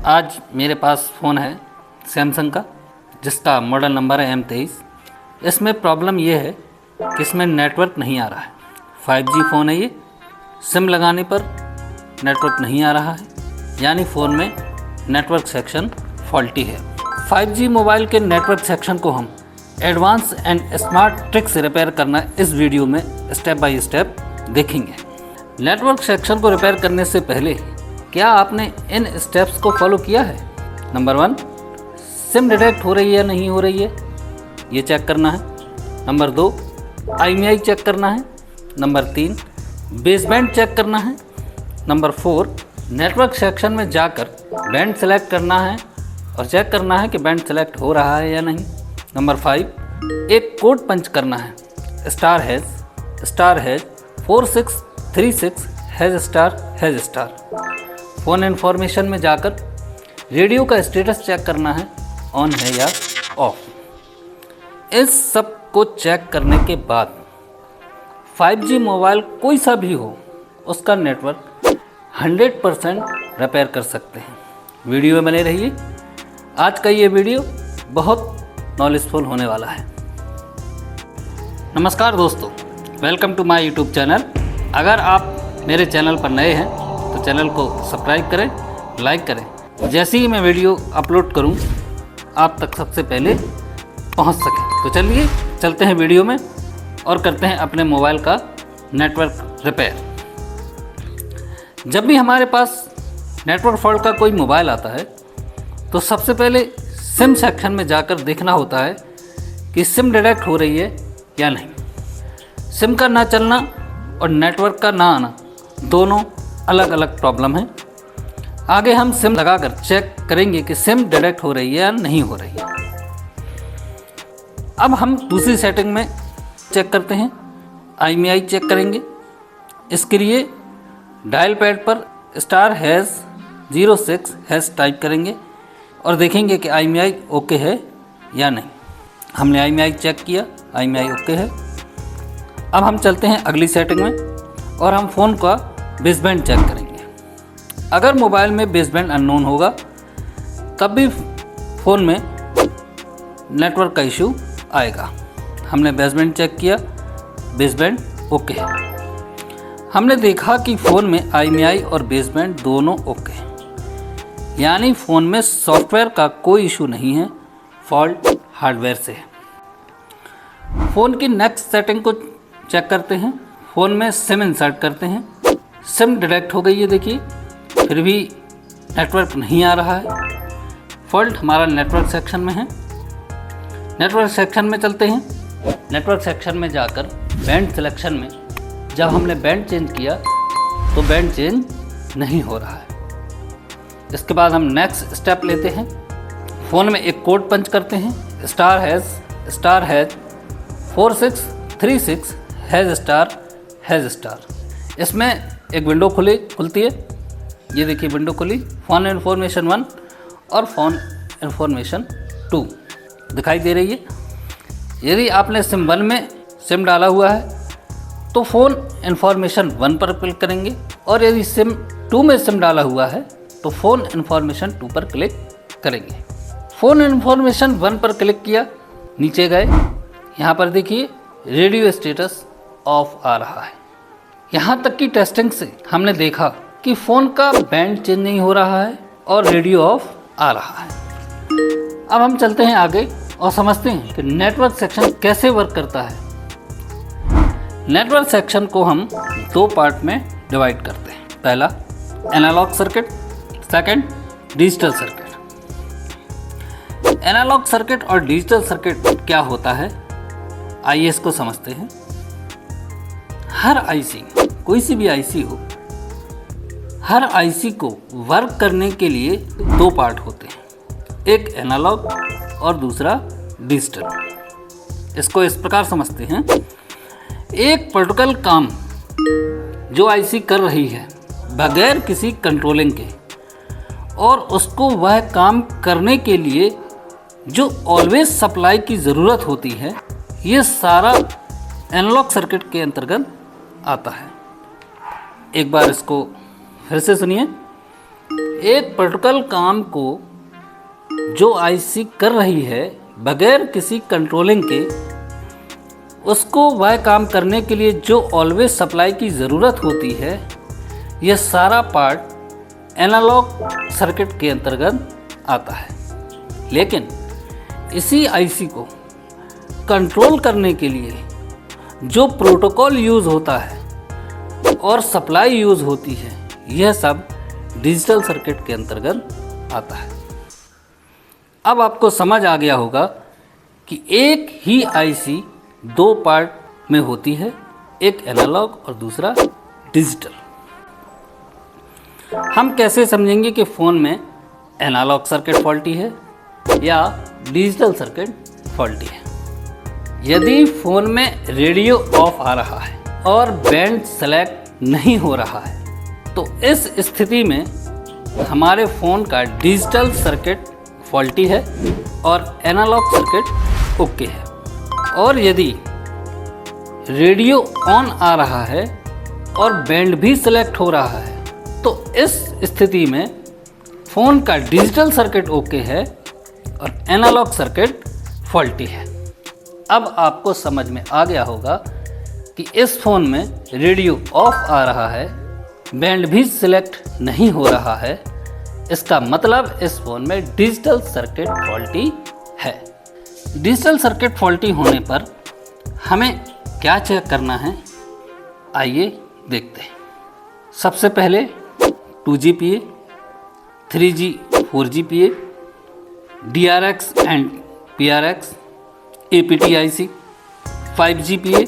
आज मेरे पास फ़ोन है सैमसंग का, जिसका मॉडल नंबर है M23। इसमें प्रॉब्लम ये है कि इसमें नेटवर्क नहीं आ रहा है। 5G फ़ोन है ये, सिम लगाने पर नेटवर्क नहीं आ रहा है, यानी फ़ोन में नेटवर्क सेक्शन फॉल्टी है। 5G मोबाइल के नेटवर्क सेक्शन को हम एडवांस एंड स्मार्ट ट्रिक से रिपेयर करना इस वीडियो में स्टेप बाय स्टेप देखेंगे। नेटवर्क सेक्शन को रिपेयर करने से पहले क्या आपने इन स्टेप्स को फॉलो किया है? नंबर 1, सिम डिटेक्ट हो रही है या नहीं हो रही है, ये चेक करना है। नंबर 2, IMEI चेक करना है। नंबर 3, बेसबैंड चेक करना है। नंबर 4, नेटवर्क सेक्शन में जाकर बैंड सेलेक्ट करना है और चेक करना है कि बैंड सेलेक्ट हो रहा है या नहीं। नंबर 5, एक कोड पंच करना है, *4636##. फ़ोन इन्फॉर्मेशन में जाकर रेडियो का स्टेटस चेक करना है, ऑन है या ऑफ। इस सब को चेक करने के बाद 5G मोबाइल कोई सा भी हो, उसका नेटवर्क 100% रिपेयर कर सकते हैं। वीडियो में बने रहिए, आज का ये वीडियो बहुत नॉलेजफुल होने वाला है। नमस्कार दोस्तों, welcome to my YouTube channel. अगर आप मेरे चैनल पर नए हैं तो चैनल को सब्सक्राइब करें, लाइक करें। जैसे ही मैं वीडियो अपलोड करूं, आप तक सबसे पहले पहुंच सकें। तो चलिए चलते हैं वीडियो में और करते हैं अपने मोबाइल का नेटवर्क रिपेयर। जब भी हमारे पास नेटवर्क फॉल्ट का कोई मोबाइल आता है तो सबसे पहले सिम सेक्शन में जाकर देखना होता है कि सिम डिटेक्ट हो रही है या नहीं। सिम का ना चलना और नेटवर्क का ना आना दोनों अलग अलग प्रॉब्लम है। आगे हम सिम लगाकर चेक करेंगे कि सिम डिटेक्ट हो रही है या नहीं हो रही है। अब हम दूसरी सेटिंग में चेक करते हैं, IMEI चेक करेंगे। इसके लिए डायल पैड पर *#06# टाइप करेंगे और देखेंगे कि IMEI ओके है या नहीं। हमने IMEI चेक किया, IMEI ओके है। अब हम चलते हैं अगली सेटिंग में और हम फ़ोन का बेसबैंड चेक करेंगे। अगर मोबाइल में बेसबैंड अननोन होगा तब भी फ़ोन में नेटवर्क का इशू आएगा। हमने बेसबैंड चेक किया, बेसबैंड ओके है। हमने देखा कि फ़ोन में IMEI और बेसबैंड दोनों ओके हैं, यानी फ़ोन में सॉफ्टवेयर का कोई इशू नहीं है, फॉल्ट हार्डवेयर से है। फ़ोन की नेक्स्ट सेटिंग को चेक करते हैं। फ़ोन में सिम इंसर्ट करते हैं। सिम डिटेक्ट हो गई है, देखिए, फिर भी नेटवर्क नहीं आ रहा है। फॉल्ट हमारा नेटवर्क सेक्शन में है। नेटवर्क सेक्शन में चलते हैं। नेटवर्क सेक्शन में जाकर बैंड सिलेक्शन में जब हमने बैंड चेंज किया तो बैंड चेंज नहीं हो रहा है। इसके बाद हम नेक्स्ट स्टेप लेते हैं। फ़ोन में एक कोड पंच करते हैं, *#4636##. इसमें एक विंडो खुलती है, ये देखिए विंडो खुली। फ़ोन इन्फॉर्मेशन 1 और फ़ोन इन्फॉर्मेशन 2 दिखाई दे रही है। यदि आपने सिम 1 में सिम डाला हुआ है तो फ़ोन इन्फॉर्मेशन 1 पर क्लिक करेंगे, और यदि सिम 2 में सिम डाला हुआ है तो फ़ोन इन्फॉर्मेशन 2 पर क्लिक करेंगे। फ़ोन इन्फॉर्मेशन 1 पर क्लिक किया, नीचे गए, यहाँ पर देखिए रेडियो स्टेटस ऑफ आ रहा है। यहाँ तक की टेस्टिंग से हमने देखा कि फ़ोन का बैंड चेंज नहीं हो रहा है और रेडियो ऑफ आ रहा है। अब हम चलते हैं आगे और समझते हैं कि नेटवर्क सेक्शन कैसे वर्क करता है। नेटवर्क सेक्शन को हम 2 पार्ट में डिवाइड करते हैं। पहला analog circuit, second digital circuit. Analog circuit और डिजिटल सर्किट क्या होता है, आइए इसको समझते हैं। हर आईसी, कोई सी भी आईसी हो, हर आईसी को वर्क करने के लिए 2 पार्ट होते हैं, एक एनालॉग और दूसरा डिजिटल। इसको इस प्रकार समझते हैं, एक पर्टिकुलर काम जो आईसी कर रही है बगैर किसी कंट्रोलिंग के, और उसको वह काम करने के लिए जो ऑलवेज सप्लाई की ज़रूरत होती है, ये सारा एनालॉग सर्किट के अंतर्गत आता है। एक बार इसको फिर से सुनिए। एक पर्टिकुलर काम को जो आईसी कर रही है बगैर किसी कंट्रोलिंग के, उसको वह काम करने के लिए जो ऑलवेज सप्लाई की ज़रूरत होती है, यह सारा पार्ट एनालॉग सर्किट के अंतर्गत आता है। लेकिन इसी आईसी को कंट्रोल करने के लिए जो प्रोटोकॉल यूज़ होता है और सप्लाई यूज़ होती है, यह सब डिजिटल सर्किट के अंतर्गत आता है। अब आपको समझ आ गया होगा कि एक ही आईसी दो पार्ट में होती है, एक एनालॉग और दूसरा डिजिटल। हम कैसे समझेंगे कि फ़ोन में एनालॉग सर्किट फॉल्टी है या डिजिटल सर्किट फॉल्टी है? यदि फ़ोन में रेडियो ऑफ आ रहा है और बैंड सेलेक्ट नहीं हो रहा है, तो इस स्थिति में हमारे फ़ोन का डिजिटल सर्किट फॉल्टी है और एनालॉग सर्किट ओके है। और यदि रेडियो ऑन आ रहा है और बैंड भी सेलेक्ट हो रहा है, तो इस स्थिति में फ़ोन का डिजिटल सर्किट ओके है और एनालॉग सर्किट फॉल्टी है। अब आपको समझ में आ गया होगा कि इस फ़ोन में रेडियो ऑफ आ रहा है, बैंड भी सिलेक्ट नहीं हो रहा है, इसका मतलब इस फ़ोन में डिजिटल सर्किट फॉल्टी है। डिजिटल सर्किट फॉल्टी होने पर हमें क्या चेक करना है, आइए देखते हैं। सबसे पहले 2GPA, 3G 4GPA, DRX and PRX, APT-IC, 5GPA,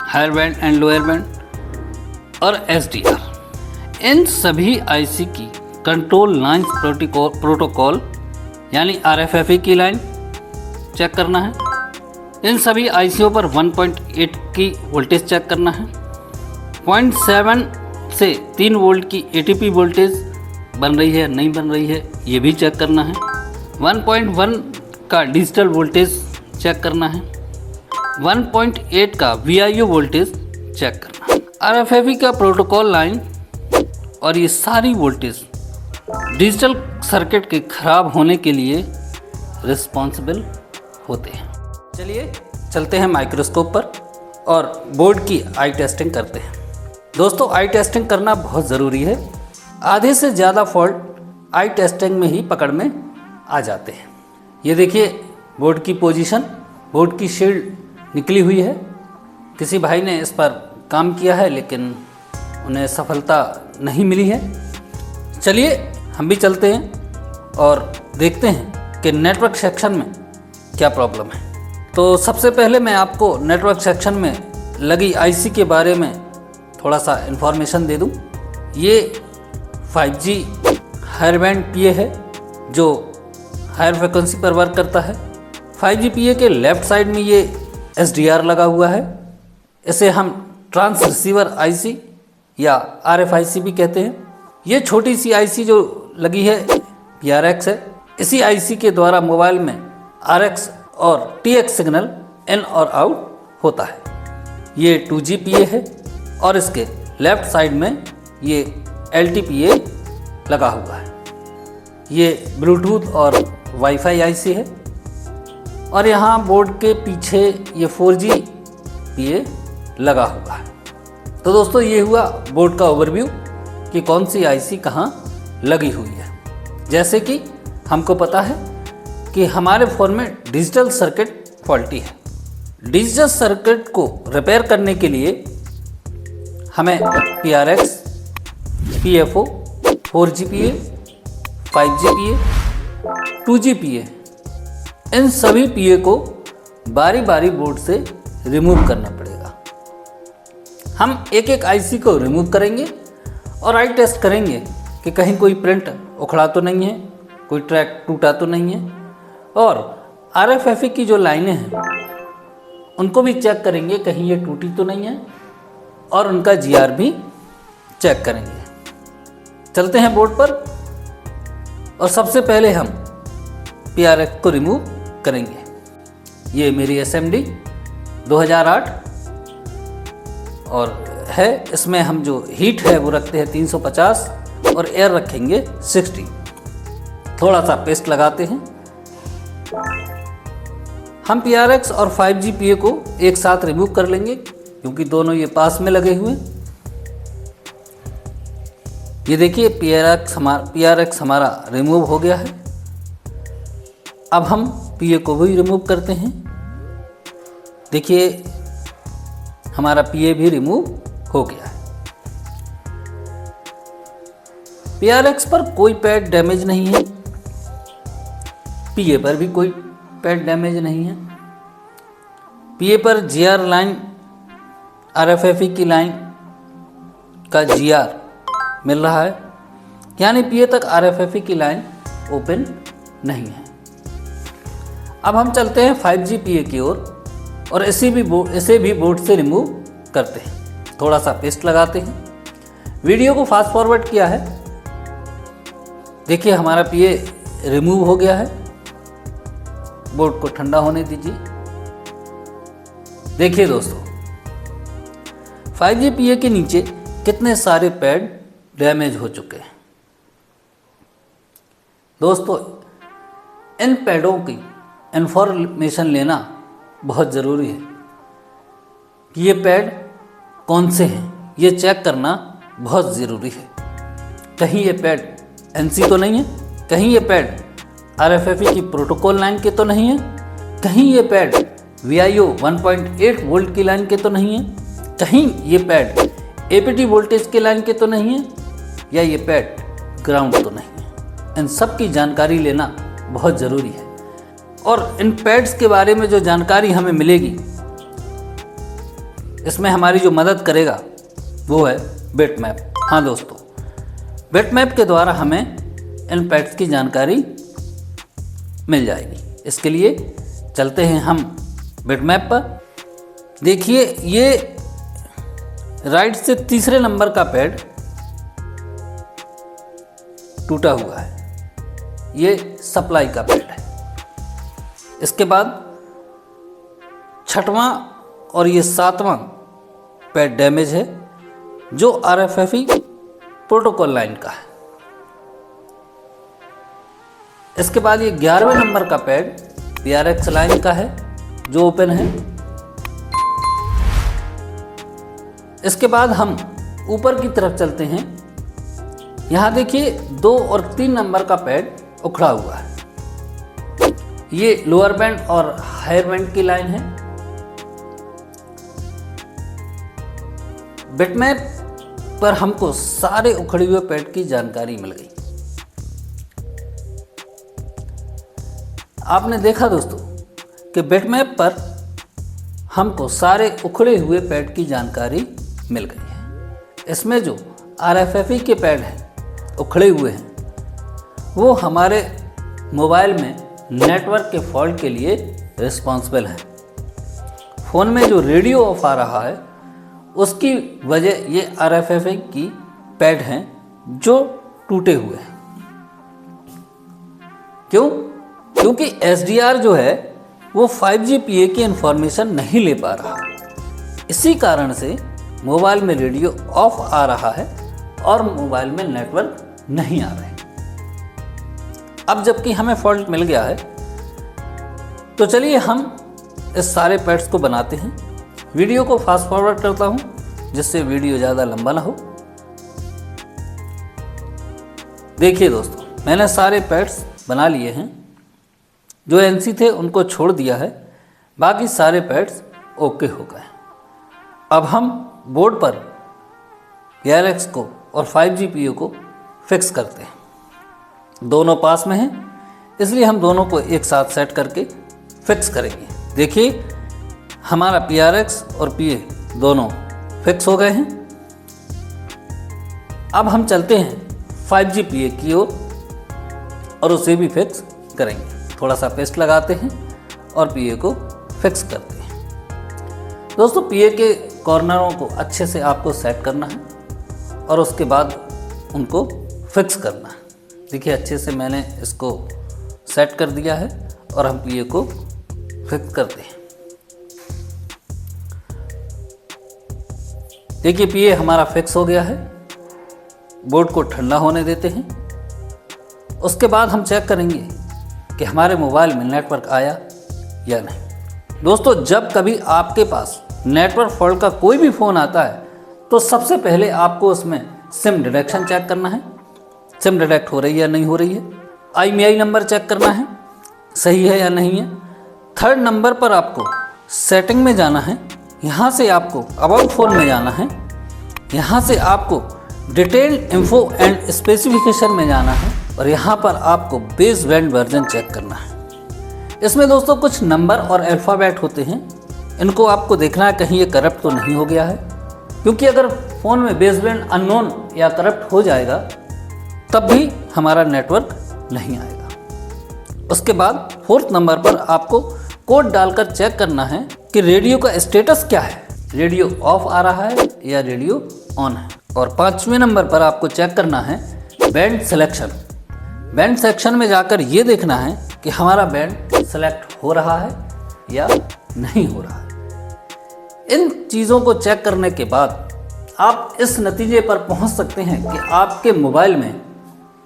higher band and lower band और SDR। इन सभी आईसी की कंट्रोल लाइन प्रोटोकॉल यानी RFFE की लाइन चेक करना है। इन सभी आईसीओ पर 1.8 की वोल्टेज चेक करना है। 0.7 से 3 वोल्ट की ATP वोल्टेज बन रही है नहीं बन रही है, ये भी चेक करना है। 1.1 का डिजिटल वोल्टेज चेक करना है। 1.8 का VIO वोल्टेज चेक करना है। RFFE का प्रोटोकॉल लाइन और ये सारी वोल्टेज डिजिटल सर्किट के खराब होने के लिए रिस्पॉन्सिबल होते हैं। चलिए चलते हैं माइक्रोस्कोप पर और बोर्ड की आई टेस्टिंग करते हैं। दोस्तों, आई टेस्टिंग करना बहुत ज़रूरी है। आधे से ज़्यादा फॉल्ट आई टेस्टिंग में ही पकड़ में आ जाते हैं। ये देखिए बोर्ड की पोजीशन, बोर्ड की शील्ड निकली हुई है। किसी भाई ने इस पर काम किया है लेकिन उन्हें सफलता नहीं मिली है। चलिए हम भी चलते हैं और देखते हैं कि नेटवर्क सेक्शन में क्या प्रॉब्लम है। तो सबसे पहले मैं आपको नेटवर्क सेक्शन में लगी आईसी के बारे में थोड़ा सा इन्फॉर्मेशन दे दूं। ये 5G हायर बैंड PA है जो हायर फ्रिक्वेंसी पर वर्क करता है। 5G PA के लेफ़्ट साइड में ये SDR लगा हुआ है। इसे हम ट्रांस रिसीवर आईसी या RFIC भी कहते हैं। ये छोटी सी आईसी जो लगी है PRX है। इसी आईसी के द्वारा मोबाइल में RX और TX सिग्नल इन और आउट होता है। ये 2GPA है और इसके लेफ़्ट साइड में ये LTPA लगा हुआ है। ये ब्लूटूथ और वाईफाई आईसी है और यहाँ बोर्ड के पीछे ये 4GPA लगा हुआ है। तो दोस्तों, ये हुआ बोर्ड का ओवरव्यू कि कौन सी आईसी कहाँ लगी हुई है। जैसे कि हमको पता है कि हमारे फ़ोन में डिजिटल सर्किट फॉल्टी है। डिजिटल सर्किट को रिपेयर करने के लिए हमें PRX, PFO, 4GPA, 5GPA, 2GPA इन सभी PA को बारी बारी बोर्ड से रिमूव करना पड़ेगा। हम एक एक आईसी को रिमूव करेंगे और आई टेस्ट करेंगे कि कहीं कोई प्रिंट उखड़ा तो नहीं है, कोई ट्रैक टूटा तो नहीं है, और RFFE की जो लाइनें हैं उनको भी चेक करेंगे कहीं ये टूटी तो नहीं है, और उनका GR भी चेक करेंगे। चलते हैं बोर्ड पर और सबसे पहले हम PRX को रिमूव करेंगे। ये मेरी SMD 2008 और है। इसमें हम जो हीट है वो रखते हैं 350 और एयर रखेंगे 60। थोड़ा सा पेस्ट लगाते हैं। हम PRX और 5GPA को एक साथ रिमूव कर लेंगे क्योंकि दोनों ये पास में लगे हुए। ये देखिए PRX हमारा रिमूव हो गया है। अब हम PA को भी रिमूव करते हैं। देखिए हमारा PA भी रिमूव हो गया है। PRX पर कोई पैड डैमेज नहीं है, PA पर भी कोई पैड डैमेज नहीं है। PA पर GR लाइन, RFFE की लाइन का GR मिल रहा है, यानी PA तक RFFE की लाइन ओपन नहीं है। अब हम चलते हैं 5GPA की ओर और इसे भी बोर्ड से रिमूव करते हैं। थोड़ा सा पेस्ट लगाते हैं। वीडियो को फास्ट फॉरवर्ड किया है। देखिए हमारा PA रिमूव हो गया है। बोर्ड को ठंडा होने दीजिए। देखिए दोस्तों 5GPA के नीचे कितने सारे पैड डैमेज हो चुके हैं। दोस्तों इन पैडों की इंफॉर्मेशन लेना बहुत ज़रूरी है कि ये पैड कौन से हैं, ये चेक करना बहुत ज़रूरी है। कहीं ये पैड NC तो नहीं है, कहीं ये पैड RFFE की प्रोटोकॉल लाइन के तो नहीं है, कहीं ये पैड VIO 1.8 वोल्ट की लाइन के तो नहीं है, कहीं ये पैड APT वोल्टेज के लाइन के तो नहीं है, या ये पैड ग्राउंड तो नहीं है। इन सब की जानकारी लेना बहुत ज़रूरी है और इन पैड्स के बारे में जो जानकारी हमें मिलेगी इसमें हमारी जो मदद करेगा वो है बिटमैप। हाँ दोस्तों, बिटमैप के द्वारा हमें इन पैड्स की जानकारी मिल जाएगी। इसके लिए चलते हैं हम बिटमैप पर। देखिए ये राइट से तीसरे नंबर का पैड टूटा हुआ है, ये सप्लाई का पैड है। इसके बाद छठवां और ये सातवां पैड डैमेज है जो RFFE प्रोटोकॉल लाइन का है। इसके बाद ये 11वें नंबर का पैड PRX लाइन का है जो ओपन है। इसके बाद हम ऊपर की तरफ चलते हैं। यहाँ देखिए 2 और 3 नंबर का पैड उखड़ा हुआ है। ये लोअर बैंड और हायर बैंड की लाइन है। बिटमैप पर हमको सारे उखड़े हुए पैड की जानकारी मिल गई। आपने देखा दोस्तों कि बिटमैप पर हमको सारे उखड़े हुए पैड की जानकारी मिल गई है। इसमें जो RFFE के पैड हैं उखड़े हुए हैं वो हमारे मोबाइल में नेटवर्क के फॉल्ट के लिए रिस्पॉन्सिबल है। फ़ोन में जो रेडियो ऑफ आ रहा है उसकी वजह ये RFFE की पैड हैं जो टूटे हुए हैं। क्यों? क्योंकि SDR जो है वो 5GPA की इंफॉर्मेशन नहीं ले पा रहा। इसी कारण से मोबाइल में रेडियो ऑफ आ रहा है और मोबाइल में नेटवर्क नहीं आ रहा है। अब जबकि हमें फॉल्ट मिल गया है तो चलिए हम इस सारे पैड्स को बनाते हैं। वीडियो को फास्ट फॉरवर्ड करता हूं जिससे वीडियो ज़्यादा लंबा ना हो। देखिए दोस्तों मैंने सारे पैड्स बना लिए हैं। जो NC थे उनको छोड़ दिया है, बाकी सारे पैड्स ओके हो गए। अब हम बोर्ड पर PRX को और 5GPA को फिक्स करते हैं। दोनों पास में हैं इसलिए हम दोनों को एक साथ सेट करके फिक्स करेंगे। देखिए हमारा PRX और PA दोनों फिक्स हो गए हैं। अब हम चलते हैं 5GPA की ओर और उसे भी फिक्स करेंगे। थोड़ा सा पेस्ट लगाते हैं और PA को फिक्स करते हैं। दोस्तों PA के कॉर्नरों को अच्छे से आपको सेट करना है और उसके बाद उनको फिक्स करना है। देखिए अच्छे से मैंने इसको सेट कर दिया है और हम PA को फिक्स करते हैं। देखिए PA हमारा फिक्स हो गया है। बोर्ड को ठंडा होने देते हैं। उसके बाद हम चेक करेंगे कि हमारे मोबाइल में नेटवर्क आया या नहीं। दोस्तों, जब कभी आपके पास नेटवर्क फॉल्ट का कोई भी फ़ोन आता है तो सबसे पहले आपको उसमें सिम डिटेक्शन चेक करना है, सिम डिटेक्ट हो रही है या नहीं हो रही है। IMEI नंबर चेक करना है, सही है या नहीं है। थर्ड नंबर पर आपको सेटिंग में जाना है, यहाँ से आपको अबाउट फ़ोन में जाना है, यहाँ से आपको डिटेल्ड इन्फो एंड स्पेसिफिकेशन में जाना है और यहाँ पर आपको बेस बैंड वर्जन चेक करना है। इसमें दोस्तों कुछ नंबर और अल्फ़ाबेट होते हैं, इनको आपको देखना है कहीं ये करप्ट तो नहीं हो गया है, क्योंकि अगर फ़ोन में बेस बैंड अननोन या करप्ट हो जाएगा तब भी हमारा नेटवर्क नहीं आएगा। उसके बाद फोर्थ नंबर पर आपको कोड डालकर चेक करना है कि रेडियो का स्टेटस क्या है, रेडियो ऑफ आ रहा है या रेडियो ऑन है। और 5वें नंबर पर आपको चेक करना है बैंड सिलेक्शन। बैंड सेक्शन में जाकर ये देखना है कि हमारा बैंड सेलेक्ट हो रहा है या नहीं हो रहा है। इन चीज़ों को चेक करने के बाद आप इस नतीजे पर पहुंच सकते हैं कि आपके मोबाइल में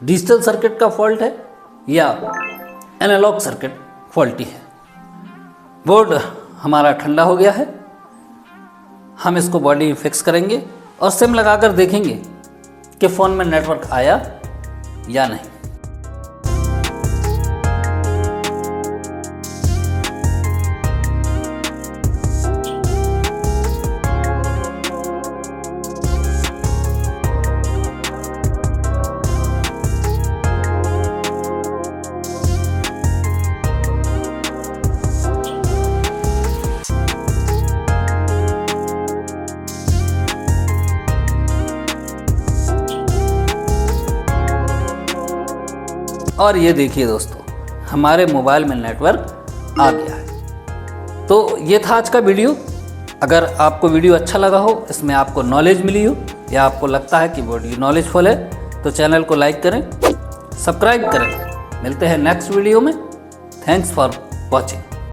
डिजिटल सर्किट का फॉल्ट है या एनालॉग सर्किट फॉल्टी है। बोर्ड हमारा ठंडा हो गया है, हम इसको बॉडी में फिक्स करेंगे और सिम लगाकर देखेंगे कि फ़ोन में नेटवर्क आया या नहीं। और ये देखिए दोस्तों, हमारे मोबाइल में नेटवर्क आ गया है। तो ये था आज का वीडियो। अगर आपको वीडियो अच्छा लगा हो, इसमें आपको नॉलेज मिली हो या आपको लगता है कि वीडियो नॉलेजफुल है तो चैनल को लाइक करें, सब्सक्राइब करें। मिलते हैं नेक्स्ट वीडियो में। Thanks for watching.